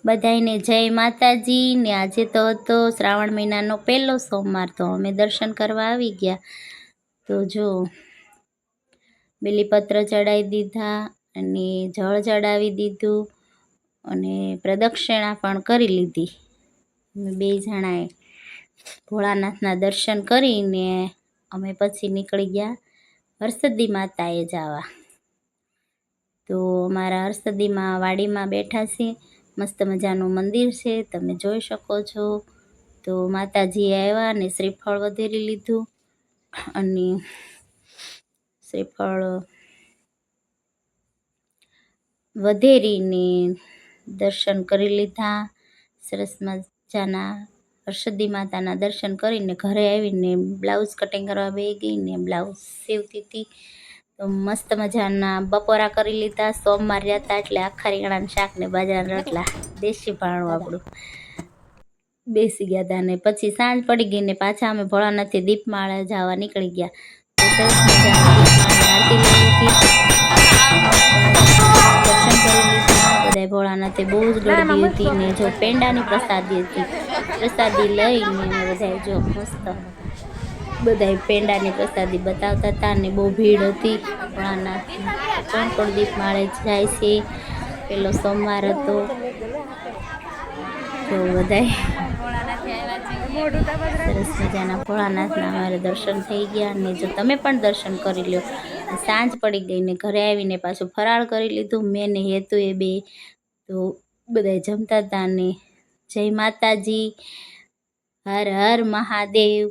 બધાયને જય માતાજી ને આજે તો હતો શ્રાવણ મહિનાનો પહેલો સોમવાર, તો અમે દર્શન કરવા આવી ગયા। તો જો બેલીપત્ર ચડાવી દીધા અને જળ ચડાવી દીધું અને પ્રદક્ષિણા પણ કરી લીધી। અમે બે જણાએ ભોળાનાથના દર્શન કરીને અમે પછી નીકળી ગયા હરસદ્દી માતાએ જવા। તો અમારા હરસદ્દીમાં વાડીમાં બેઠા છે, મસ્ત મજાનું મંદિર છે, તમે જોઈ શકો છો। તો માતાજી આવ્યા અને શ્રીફળ વધેરી લીધું અને શ્રીફળ વધેરીને દર્શન કરી લીધા। સરસ મજાના હરસદ્દી માતાના દર્શન કરીને ઘરે આવીને બ્લાઉઝ કટિંગ કરવા બે ગઈને બ્લાઉઝ સીવતી હતી। તો મસ્ત મજાના બપોરા કરી લીધા। સોમવાર રહ્યા એટલે આખા રીંગણાનું શાક ને બાજરાના રોટલા, દેશી ભાણું આપણું, બેસી ગયા હતા। ને પછી સાંજ પડી ગઈ ને પાછા અમે ભોળાનાથથી દીપમાળા જવા નીકળી ગયા। તો સરસ મજાની દીપમાળાની આરતી લઈ લીધી, દર્શન કરી લીધા। બધા ભોળાનાથે બહુ જ ગરદી હતી ને જો પેંડાની પ્રસાદી હતી, પ્રસાદી લઈને અમે બધા જો મસ્ત બધા પેંડાની પ્રસાદી બતાવતા હતા ને બહુ ભીડ હતી ભોળાનાથની। કોણ દીપમાળે જાય છે, પેલો સોમવાર હતો। તો બધાય સરસ મજાના ભોળાનાથના અમારે દર્શન થઈ ગયા ને જો તમે પણ દર્શન કરી લો। સાંજ પડી ગઈ ને ઘરે આવીને પાછું ફરાળ કરી લીધું મેં ને હેતુ એ બે। તો બધા જમતા હતા ને જય માતાજી, હર હર મહાદેવ।